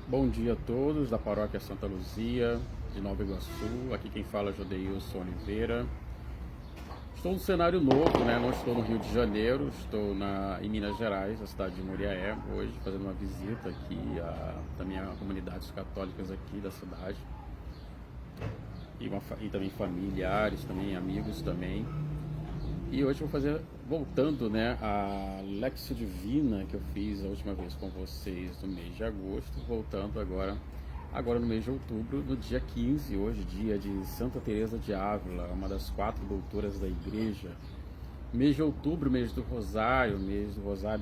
Bom dia a todos da Paróquia Santa Luzia, de Nova Iguaçu. Aqui quem fala é Jodeilson Oliveira. Estou num cenário novo, né? Não estou no Rio de Janeiro, estou em Minas Gerais, na cidade de Muriaé, hoje fazendo uma visita aqui também a comunidades católicas aqui da cidade. E também familiares, também amigos também. E hoje vou fazer, voltando, né, a Lexio Divina que eu fiz a última vez com vocês no mês de agosto, voltando agora no mês de outubro, no dia 15, hoje, dia de Santa Teresa de Ávila, uma das 4 doutoras da Igreja. Mês de outubro, mês do Rosário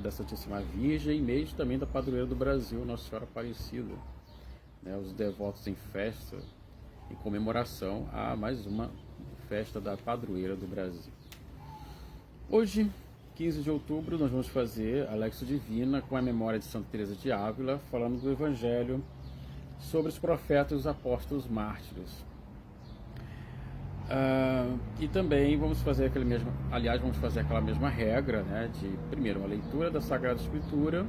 da Santíssima Virgem, mês também da Padroeira do Brasil, Nossa Senhora Aparecida. Né, os devotos em festa, em comemoração a mais uma festa da Padroeira do Brasil. Hoje, 15 de outubro, nós vamos fazer a Lexio Divina com a memória de Santa Teresa de Ávila, falando do Evangelho sobre os profetas e os apóstolos mártires. E também vamos fazer vamos fazer aquela mesma regra, né, de primeiro uma leitura da Sagrada Escritura,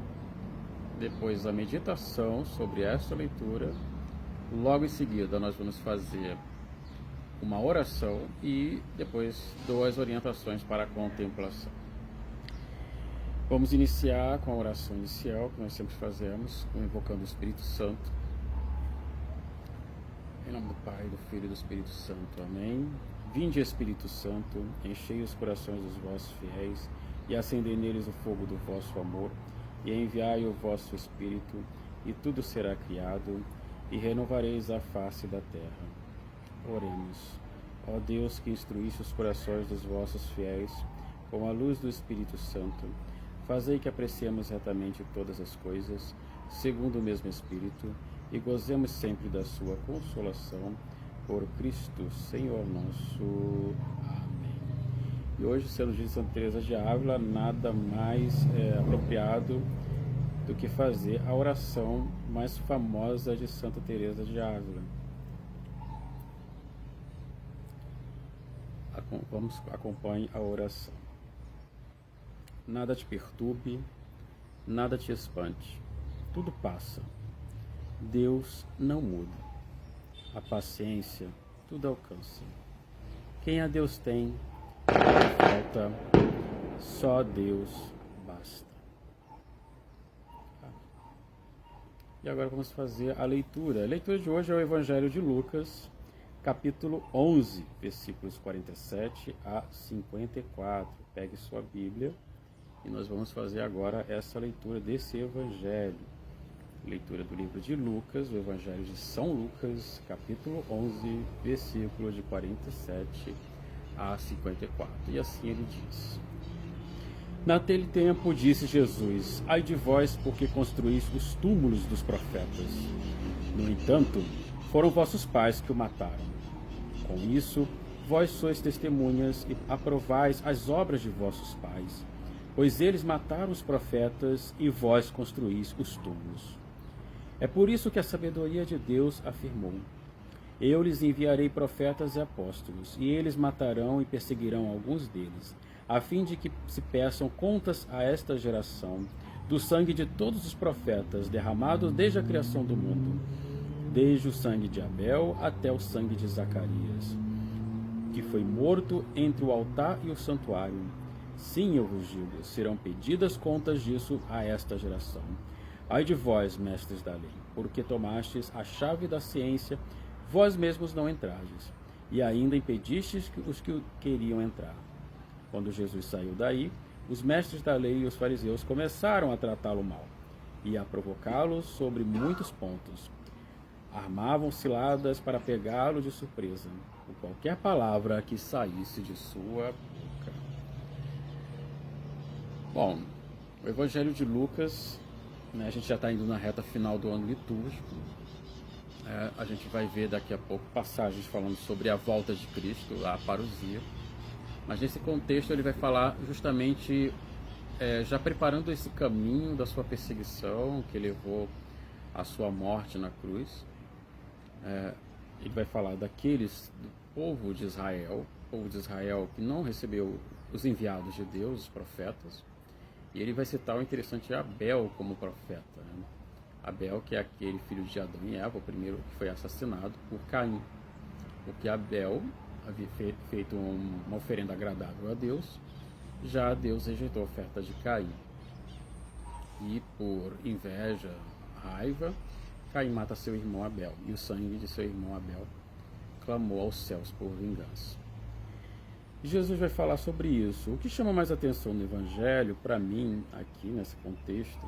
depois a meditação sobre essa leitura, logo em seguida nós vamos fazer uma oração e depois 2 orientações para a contemplação. Vamos iniciar com a oração inicial, que nós sempre fazemos, invocando o Espírito Santo. Em nome do Pai, do Filho e do Espírito Santo. Amém. Vinde, Espírito Santo, enchei os corações dos vossos fiéis e acendei neles o fogo do vosso amor, e enviai o vosso Espírito, e tudo será criado, e renovareis a face da terra. Oremos. Ó Deus, que instruísse os corações dos vossos fiéis com a luz do Espírito Santo, fazei que apreciemos retamente todas as coisas, segundo o mesmo Espírito, e gozemos sempre da sua consolação, por Cristo, Senhor nosso. Amém. E hoje, sendo o dia de Santa Teresa de Ávila, nada mais apropriado do que fazer a oração mais famosa de Santa Teresa de Ávila. Acompanhe a oração. Nada te perturbe, nada te espante, tudo passa. Deus não muda. A paciência tudo alcança. Quem a Deus tem, nada falta, só Deus basta. E agora vamos fazer a leitura. A leitura de hoje é o Evangelho de Lucas, capítulo 11, versículos 47 a 54. Pegue sua Bíblia e nós vamos fazer agora essa leitura desse Evangelho. Leitura do livro de Lucas, o Evangelho de São Lucas, capítulo 11, versículo de 47 a 54. E assim ele diz: Naquele tempo disse Jesus: Ai de vós, porque construís os túmulos dos profetas. No entanto, foram vossos pais que o mataram. Com isso, vós sois testemunhas e aprovais as obras de vossos pais, pois eles mataram os profetas e vós construís os túmulos. É por isso que a sabedoria de Deus afirmou: Eu lhes enviarei profetas e apóstolos, e eles matarão e perseguirão alguns deles, a fim de que se peçam contas a esta geração do sangue de todos os profetas derramados desde a criação do mundo, desde o sangue de Abel até o sangue de Zacarias, que foi morto entre o altar e o santuário. Sim, eu vos digo, serão pedidas contas disso a esta geração. Ai de vós, mestres da lei, porque tomastes a chave da ciência, vós mesmos não entrastes, e ainda impedistes os que queriam entrar. Quando Jesus saiu daí, os mestres da lei e os fariseus começaram a tratá-lo mal, e a provocá-lo sobre muitos pontos. Armavam ciladas para pegá-lo de surpresa, por qualquer palavra que saísse de sua boca. Bom, o Evangelho de Lucas, a gente já está indo na reta final do ano litúrgico. A gente vai ver daqui a pouco passagens falando sobre a volta de Cristo, a parousia. Mas nesse contexto ele vai falar justamente, já preparando esse caminho da sua perseguição, que levou à sua morte na cruz. Ele vai falar daqueles do povo de Israel que não recebeu os enviados de Deus, os profetas. E ele vai citar o interessante Abel como profeta, né? Abel, que é aquele filho de Adão e Eva, o primeiro que foi assassinado por Caim. Porque Abel havia feito uma oferenda agradável a Deus, já Deus rejeitou a oferta de Caim. E por inveja, raiva, Caim mata seu irmão Abel, e o sangue de seu irmão Abel clamou aos céus por vingança. Jesus vai falar sobre isso. O que chama mais atenção no Evangelho, para mim, aqui nesse contexto,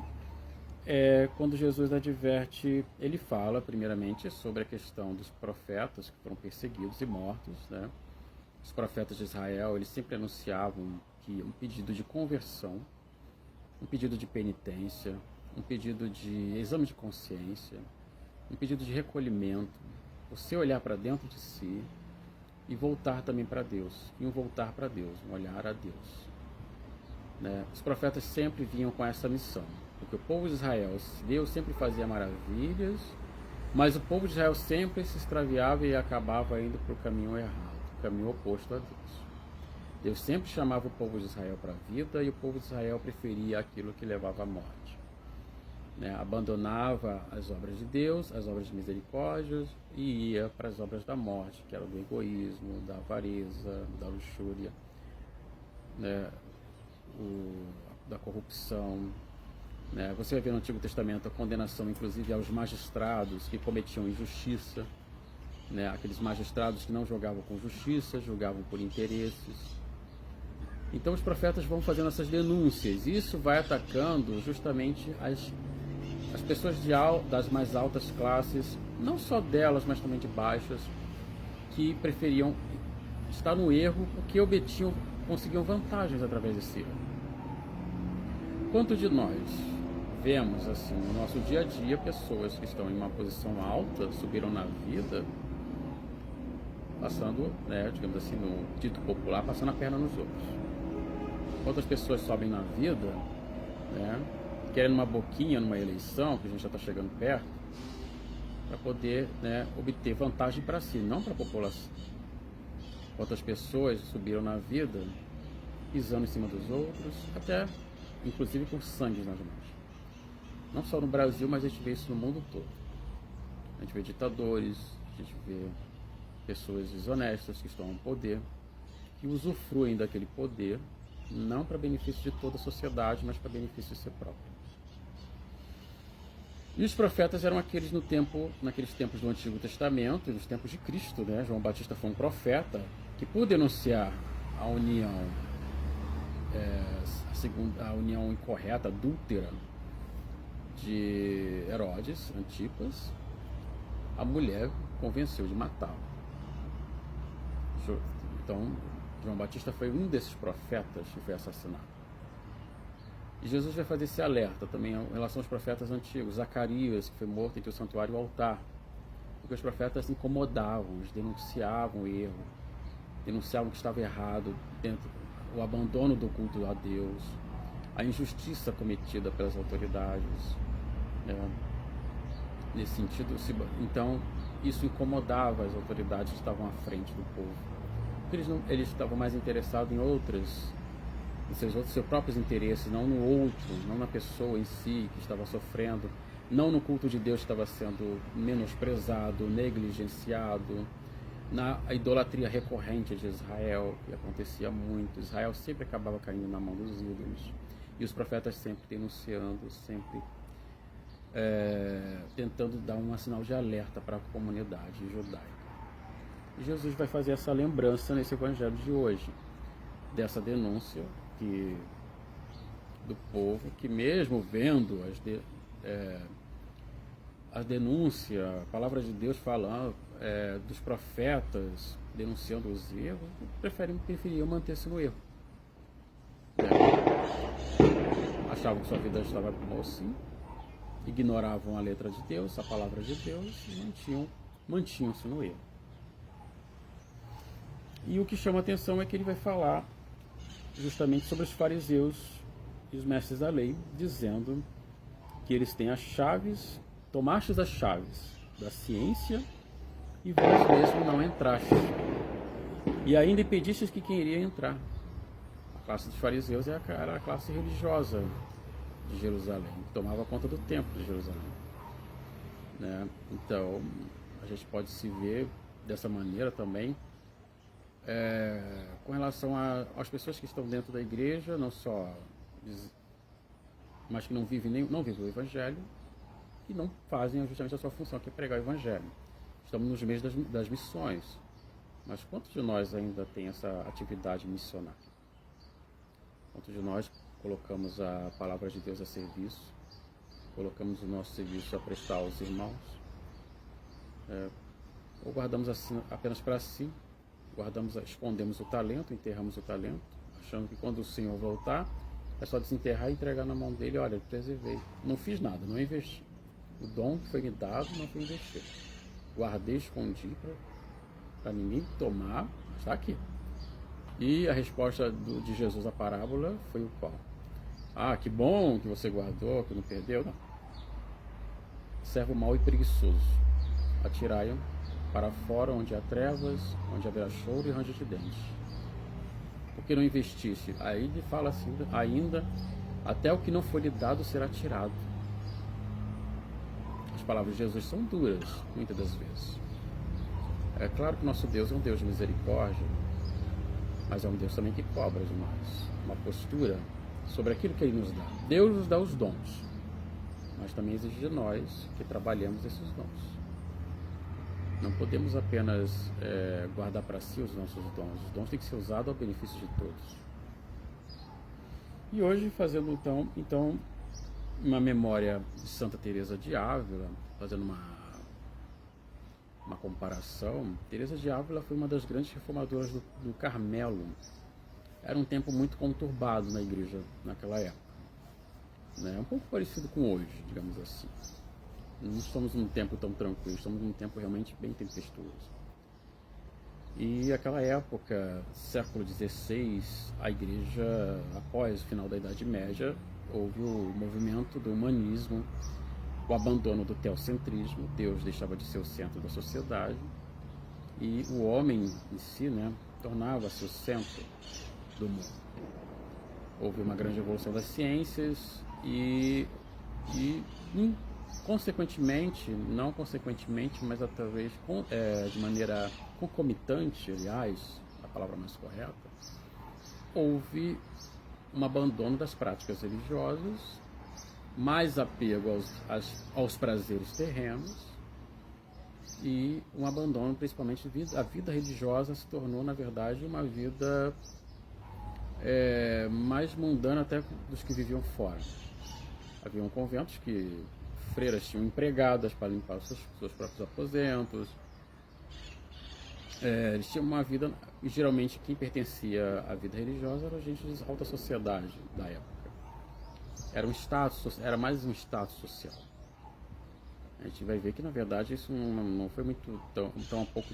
é quando Jesus adverte, ele fala primeiramente sobre a questão dos profetas que foram perseguidos e mortos, né? Os profetas de Israel, eles sempre anunciavam que um pedido de conversão, um pedido de penitência, um pedido de exame de consciência, um pedido de recolhimento, você olhar para dentro de si e voltar também para Deus, e um voltar para Deus, um olhar a Deus, né? Os profetas sempre vinham com essa missão, porque o povo de Israel, Deus sempre fazia maravilhas, mas o povo de Israel sempre se extraviava e acabava indo para o caminho errado, o caminho oposto a Deus. Deus sempre chamava o povo de Israel para a vida e o povo de Israel preferia aquilo que levava à morte, né? Abandonava as obras de Deus, as obras de misericórdia e ia para as obras da morte, que eram do egoísmo, da avareza, da luxúria, né? Da corrupção, né? Você vai ver no Antigo Testamento a condenação, inclusive, aos magistrados que cometiam injustiça, né? Aqueles magistrados que não julgavam com justiça, julgavam por interesses. Então os profetas vão fazendo essas denúncias, e isso vai atacando justamente as pessoas das mais altas classes, não só delas, mas também de baixas, que preferiam estar no erro porque conseguiam vantagens através desse erro. Quanto de nós vemos assim no nosso dia a dia pessoas que estão em uma posição alta, subiram na vida, passando, né, digamos assim, no dito popular, passando a perna nos outros. Quantas pessoas sobem na vida, né, querendo uma boquinha numa eleição, que a gente já está chegando perto, para poder, né, obter vantagem para si, não para a população. Quantas pessoas subiram na vida pisando em cima dos outros, até inclusive com sangue nas mãos. Não só no Brasil, mas a gente vê isso no mundo todo. A gente vê ditadores, a gente vê pessoas desonestas que estão no poder, que usufruem daquele poder, não para benefício de toda a sociedade, mas para benefício de si próprio. E os profetas eram aqueles naqueles tempos do Antigo Testamento, nos tempos de Cristo, né? João Batista foi um profeta que, por denunciar a união, a união incorreta, adúltera de Herodes, Antipas, a mulher convenceu de matá-lo. Então, João Batista foi um desses profetas que foi assassinado. E Jesus vai fazer esse alerta também em relação aos profetas antigos. Zacarias, que foi morto entre o santuário e o altar, porque os profetas incomodavam, eles denunciavam o erro, denunciavam o que estava errado, o abandono do culto a Deus, a injustiça cometida pelas autoridades, né? Nesse sentido, então isso incomodava as autoridades que estavam à frente do povo, porque eles estavam mais interessados em seus próprios interesses, não no outro, não na pessoa em si que estava sofrendo, não no culto de Deus que estava sendo menosprezado, negligenciado, na idolatria recorrente de Israel, que acontecia muito. Israel sempre acabava caindo na mão dos ídolos, e os profetas sempre denunciando, sempre tentando dar um sinal de alerta para a comunidade judaica. E Jesus vai fazer essa lembrança nesse evangelho de hoje, dessa denúncia do povo, que mesmo vendo a denúncia, a palavra de Deus falando, dos profetas denunciando os erros, preferiam manter-se no erro. Achavam que sua vida estava como assim, ignoravam a letra de Deus, a palavra de Deus, e mantinham-se no erro. E o que chama a atenção é que ele vai falar justamente sobre os fariseus e os mestres da lei, dizendo que eles têm as chaves, tomastes as chaves da ciência e vós mesmo não entrastes, e ainda impedistes que quem iria entrar. A classe dos fariseus era a classe religiosa de Jerusalém, que tomava conta do templo de Jerusalém. né? Então, a gente pode se ver dessa maneira também, com relação às pessoas que estão dentro da igreja, não só, mas que não vivem o Evangelho e não fazem justamente a sua função, que é pregar o Evangelho. Estamos nos meios das missões, mas quantos de nós ainda tem essa atividade missionária? Quantos de nós colocamos a palavra de Deus a serviço, colocamos o nosso serviço a prestar aos irmãos, ou guardamos assim apenas para si, escondemos o talento, enterramos o talento, achando que quando o Senhor voltar, é só desenterrar e entregar na mão dele: olha, eu preservei, não fiz nada, não investi. O dom que foi me dado não foi investido. Guardei, escondi para ninguém tomar, mas está aqui. E a resposta de Jesus à parábola foi o qual? Ah, que bom que você guardou, que não perdeu. Não. Servo mau e preguiçoso, atirai-o para fora, onde há trevas, onde haverá choro e ranger de dentes. Porque não investiste? Aí ele fala assim, ainda, até o que não foi lhe dado será tirado. As palavras de Jesus são duras, muitas das vezes. É claro que nosso Deus é um Deus de misericórdia, mas é um Deus também que cobra de nós uma postura sobre aquilo que Ele nos dá. Deus nos dá os dons, mas também exige de nós que trabalhemos esses dons. Não podemos apenas guardar para si os nossos dons. Os dons têm que ser usados ao benefício de todos. E hoje, fazendo então uma memória de Santa Teresa de Ávila, fazendo uma comparação, Teresa de Ávila foi uma das grandes reformadoras do Carmelo. Era um tempo muito conturbado na igreja naquela época, né? Um pouco parecido com hoje, digamos assim. Não estamos num tempo tão tranquilo, estamos num tempo realmente bem tempestuoso. E aquela época, século XVI, a igreja, após o final da Idade Média, houve o movimento do humanismo, o abandono do teocentrismo. Deus deixava de ser o centro da sociedade e o homem em si, né, tornava-se o centro do mundo. Houve uma grande evolução das ciências e consequentemente, não consequentemente, mas talvez de maneira concomitante, aliás, a palavra mais correta, houve um abandono das práticas religiosas, mais apego aos prazeres terrenos e um abandono principalmente a vida religiosa se tornou, na verdade, uma vida mais mundana até dos que viviam fora. Haviam conventos que freiras tinham empregadas para limpar os seus próprios aposentos. Eles tinham uma vida, e geralmente quem pertencia à vida religiosa era gente de alta sociedade da época. Era mais um status social. A gente vai ver que, na verdade, isso não foi tão há pouco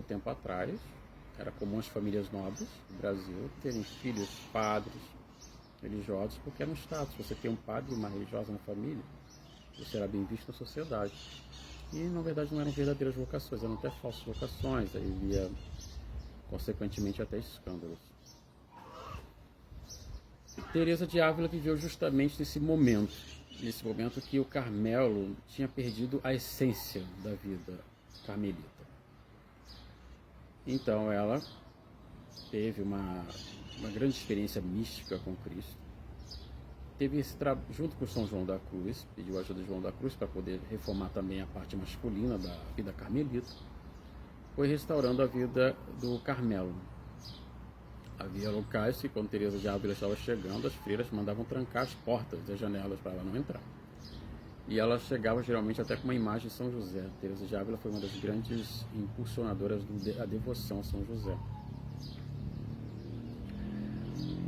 tempo atrás. Era comum as famílias nobres do Brasil terem filhos padres religiosos, porque era um status. Você tem um padre e uma religiosa na família, você era bem visto na sociedade. E, na verdade, não eram verdadeiras vocações, eram até falsas vocações. Aí havia, consequentemente, até escândalos. Teresa de Ávila viveu justamente nesse momento que o Carmelo tinha perdido a essência da vida carmelita. Então ela teve uma grande experiência mística com Cristo. Teve junto com São João da Cruz, pediu a ajuda de João da Cruz para poder reformar também a parte masculina da vida carmelita. Foi restaurando a vida do Carmelo. Havia locais que, quando Teresa de Ávila estava chegando, as freiras mandavam trancar as portas das janelas para ela não entrar. E ela chegava geralmente até com uma imagem de São José. Teresa de Ávila foi uma das grandes impulsionadoras da devoção a São José.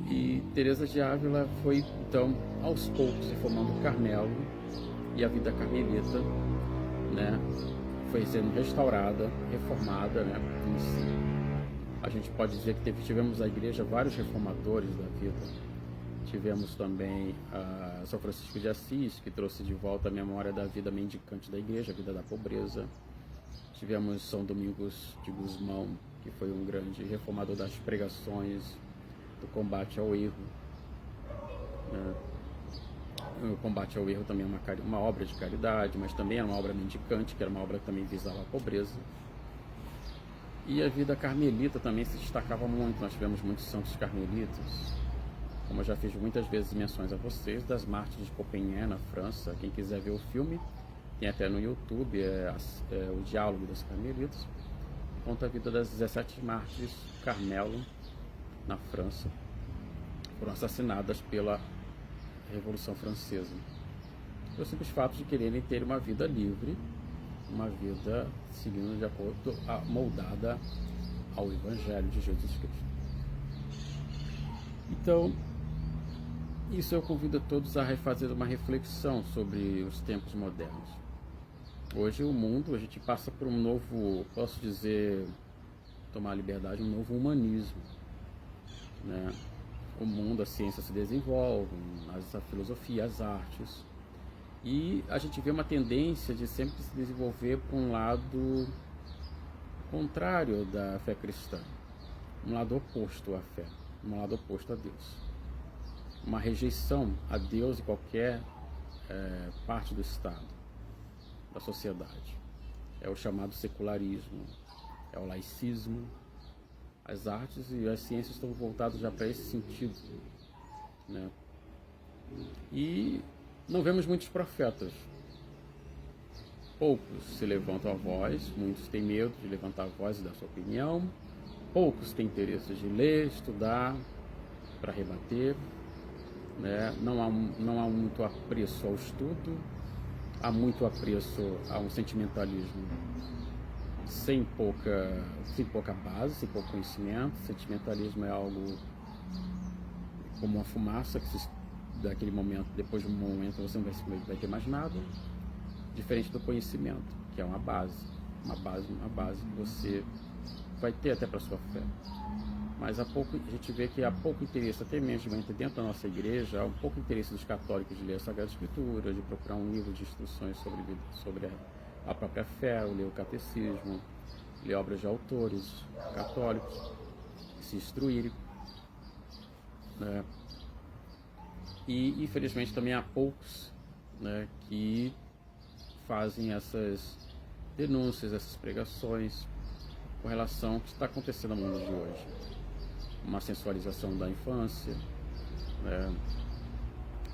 E Teresa de Ávila foi, então, aos poucos reformando o Carmelo e a vida carmelita, né, foi sendo restaurada, reformada, né, em si. A gente pode dizer que tivemos na igreja vários reformadores da vida. Tivemos também São Francisco de Assis, que trouxe de volta a memória da vida mendicante da igreja, a vida da pobreza. Tivemos São Domingos de Gusmão, que foi um grande reformador das pregações, do combate ao erro, né? O Combate ao Erro também é uma obra de caridade, mas também era uma obra mendicante, que era uma obra que também visava a pobreza. E a vida carmelita também se destacava muito. Nós tivemos muitos santos carmelitas, como eu já fiz muitas vezes menções a vocês, das mártires de Compiègne, na França. Quem quiser ver o filme, tem até no YouTube, o Diálogo das Carmelitas, conta a vida das 17 mártires Carmelo, na França, foram assassinadas pela Revolução Francesa, pelo simples fato de quererem ter uma vida livre, uma vida seguindo de acordo, moldada ao Evangelho de Jesus Cristo. Então, isso eu convido a todos a fazer uma reflexão sobre os tempos modernos. Hoje o mundo, a gente passa por um novo, posso dizer, tomar a liberdade, um novo humanismo, né? O mundo, a ciência se desenvolve, a filosofia, as artes, e a gente vê uma tendência de sempre se desenvolver para um lado contrário da fé cristã, um lado oposto à fé, um lado oposto a Deus, uma rejeição a Deus em qualquer parte do Estado, da sociedade. É o chamado secularismo, é o laicismo. As artes e as ciências estão voltadas já para esse sentido, né? E não vemos muitos profetas. Poucos se levantam a voz, muitos têm medo de levantar a voz e dar sua opinião, poucos têm interesse de ler, estudar, para rebater, né? Não há muito apreço ao estudo, há muito apreço a um sentimentalismo sem pouca base, sem pouco conhecimento. Sentimentalismo é algo como uma fumaça, daquele momento, depois de um momento você não vai ter mais nada, diferente do conhecimento, que é uma base que você vai ter até para sua fé. Mas a gente vê que há pouco interesse, até mesmo dentro da nossa igreja, há um pouco interesse dos católicos de ler a Sagrada Escritura, de procurar um livro de instruções sobre a própria fé, ler o catecismo, ler obras de autores católicos, se instruírem, né? E infelizmente também há poucos, né, que fazem essas denúncias, essas pregações com relação ao que está acontecendo no mundo de hoje. Uma sensualização da infância, né,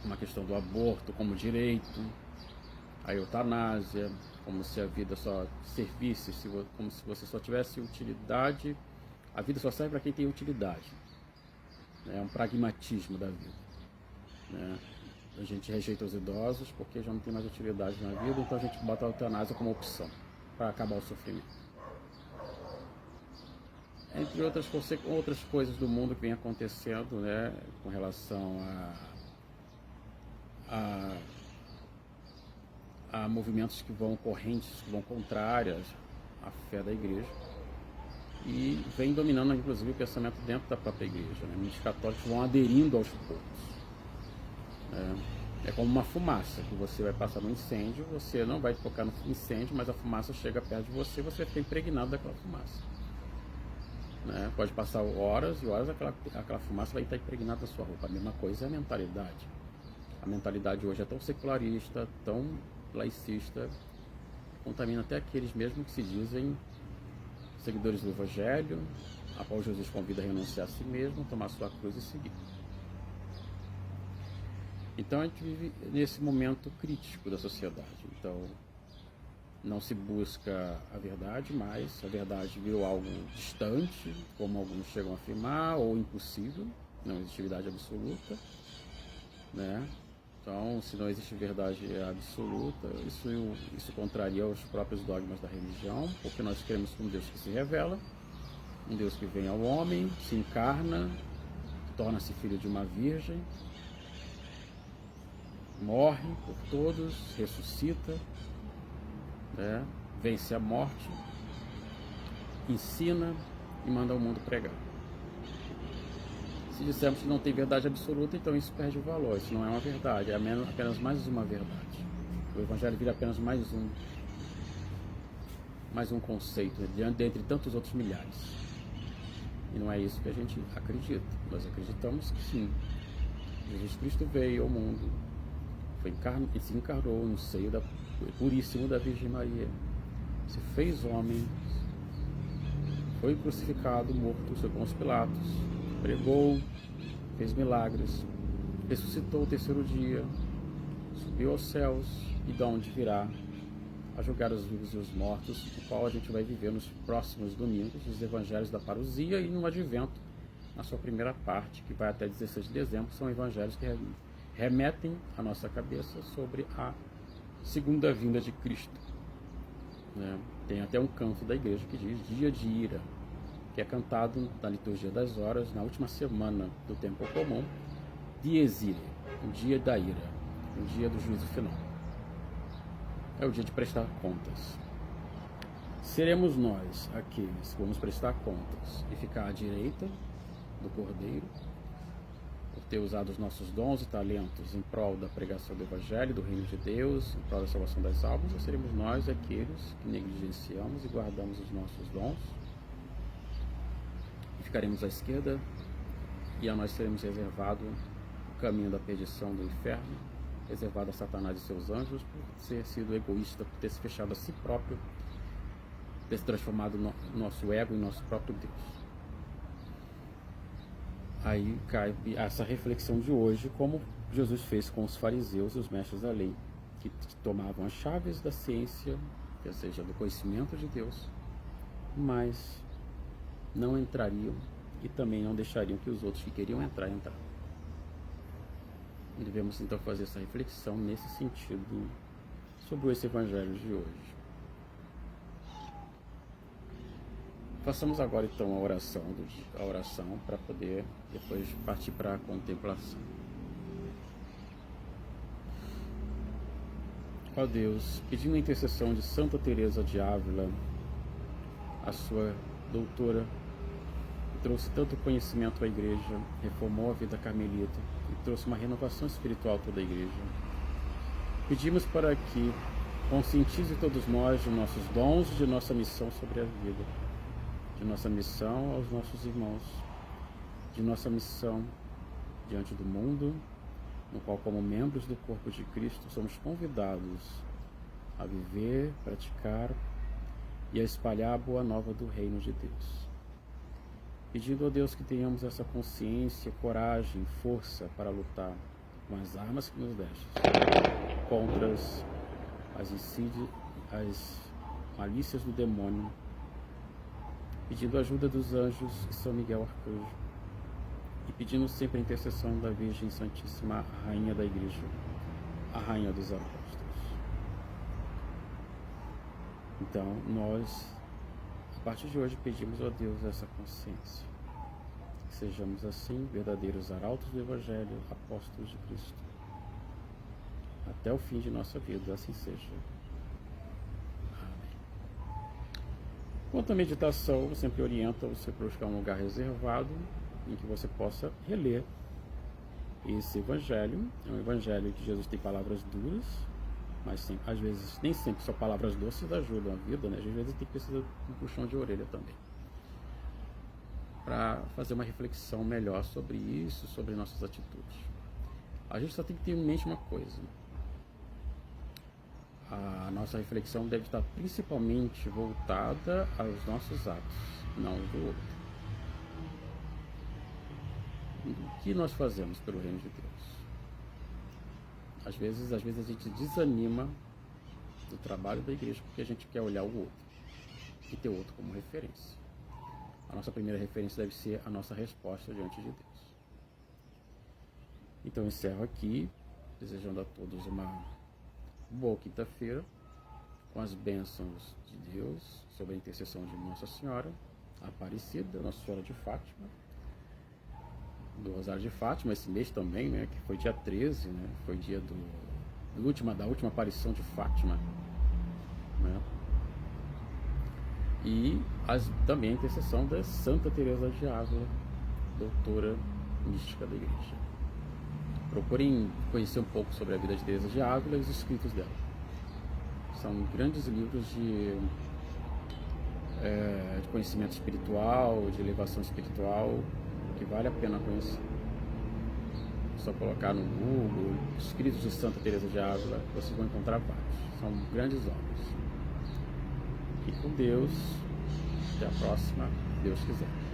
uma questão do aborto como direito, a eutanásia, como se a vida só servisse, como se você só tivesse utilidade, a vida só serve para quem tem utilidade. É um pragmatismo da vida, né? A gente rejeita os idosos porque já não tem mais utilidade na vida, então a gente bota a eutanásia como opção para acabar o sofrimento. Entre outras coisas do mundo que vem acontecendo, né, com relação a movimentos correntes que vão contrárias à fé da igreja, e vem dominando inclusive o pensamento dentro da própria igreja, né? Muitos católicos vão aderindo aos poucos. É como uma fumaça que você vai passar no incêndio, você não vai tocar no incêndio, mas a fumaça chega perto de você, você fica impregnado daquela fumaça, né? Pode passar horas e horas, aquela fumaça vai estar impregnada na sua roupa. A mesma coisa é a mentalidade. A mentalidade hoje é tão secularista, tão laicista, contamina até aqueles mesmo que se dizem seguidores do Evangelho, a qual Jesus convida a renunciar a si mesmo, tomar sua cruz e seguir. Então a gente vive nesse momento crítico da sociedade. Então não se busca a verdade, mas a verdade virou algo distante, como alguns chegam a afirmar, ou impossível. Não existe verdade absoluta, né? Então, se não existe verdade absoluta, isso contraria os próprios dogmas da religião, porque nós queremos um Deus que se revela, um Deus que vem ao homem, se encarna, torna-se filho de uma virgem, morre por todos, ressuscita, né? Vence a morte, ensina e manda o mundo pregar. Se dissermos que não tem verdade absoluta, então isso perde o valor. Isso não é uma verdade, é apenas mais uma verdade. O Evangelho vira apenas mais um conceito, dentre tantos outros milhares. E não é isso que a gente acredita. Nós acreditamos que sim, Jesus Cristo veio ao mundo, Ele se encarnou no seio puríssimo da Virgem Maria, se fez homem, foi crucificado, morto sob Pôncio Pilatos, pregou, fez milagres, ressuscitou o terceiro dia, subiu aos céus e de onde virá a julgar os vivos e os mortos, o qual a gente vai viver nos próximos domingos, os evangelhos da parousia e no advento, na sua primeira parte, que vai até 16 de dezembro, são evangelhos que remetem a nossa cabeça sobre a segunda vinda de Cristo. Tem até um canto da igreja que diz dia de ira, que é cantado na liturgia das horas, na última semana do tempo comum, dies irae, o dia da ira, o dia do juízo final. É o dia de prestar contas. Seremos nós aqueles que vamos prestar contas e ficar à direita do Cordeiro, por ter usado os nossos dons e talentos em prol da pregação do Evangelho, do Reino de Deus, em prol da salvação das almas, ou seremos nós aqueles que negligenciamos e guardamos os nossos dons e ficaremos à esquerda, e a nós seremos reservado o caminho da perdição do inferno, reservado a Satanás e seus anjos por ter sido egoísta, por ter se fechado a si próprio, ter se transformado no nosso ego em nosso próprio Deus. Aí cai essa reflexão de hoje, como Jesus fez com os fariseus e os mestres da lei, que tomavam as chaves da ciência, ou seja, do conhecimento de Deus, mas não entrariam e também não deixariam que os outros que queriam entrar. Devemos então fazer essa reflexão nesse sentido sobre esse evangelho de hoje. Façamos agora então a oração para poder depois partir para a contemplação. Ó Deus, pedindo a intercessão de Santa Teresa de Ávila, a sua doutora, que trouxe tanto conhecimento à igreja, reformou a vida carmelita e trouxe uma renovação espiritual a toda a igreja. Pedimos para que conscientize todos nós de nossos dons e de nossa missão sobre a vida, de nossa missão aos nossos irmãos, de nossa missão diante do mundo, no qual, como membros do corpo de Cristo, somos convidados a viver, praticar e a espalhar a boa nova do reino de Deus. Pedindo a Deus que tenhamos essa consciência, coragem, força para lutar com as armas que nos deste contra as insídias, as malícias do demônio, pedindo a ajuda dos anjos e São Miguel Arcanjo, e pedindo sempre a intercessão da Virgem Santíssima, a Rainha da Igreja, a Rainha dos Apóstolos. Então, nós, a partir de hoje, pedimos a Deus essa consciência, que sejamos assim verdadeiros arautos do Evangelho, apóstolos de Cristo, até o fim de nossa vida, assim seja. Quanto à meditação, eu sempre oriento você para buscar um lugar reservado em que você possa reler esse evangelho. É um evangelho que Jesus tem palavras duras, mas às vezes nem sempre só palavras doces ajudam a vida, né? Às vezes tem que precisar de um puxão de orelha também, para fazer uma reflexão melhor sobre isso, sobre nossas atitudes. A gente só tem que ter em mente uma coisa: a nossa reflexão deve estar principalmente voltada aos nossos atos, não do outro. O que nós fazemos pelo reino de Deus? Às vezes a gente desanima do trabalho da igreja porque a gente quer olhar o outro e ter o outro como referência. A nossa primeira referência deve ser a nossa resposta diante de Deus. Então eu encerro aqui, desejando a todos uma boa quinta-feira, com as bênçãos de Deus, sob a intercessão de Nossa Senhora Aparecida, Nossa Senhora de Fátima, do Rosário de Fátima, esse mês também, né, que foi dia 13, né, foi dia da última aparição de Fátima, né, e também a intercessão da Santa Teresa de Ávila, doutora mística da Igreja. Procurem conhecer um pouco sobre a vida de Teresa de Ávila e os escritos dela. São grandes livros de conhecimento espiritual, de elevação espiritual, que vale a pena conhecer. só colocar no Google, escritos de Santa Teresa de Ávila, vocês vão encontrar vários. São grandes obras. Fique com Deus. Até a próxima, se Deus quiser.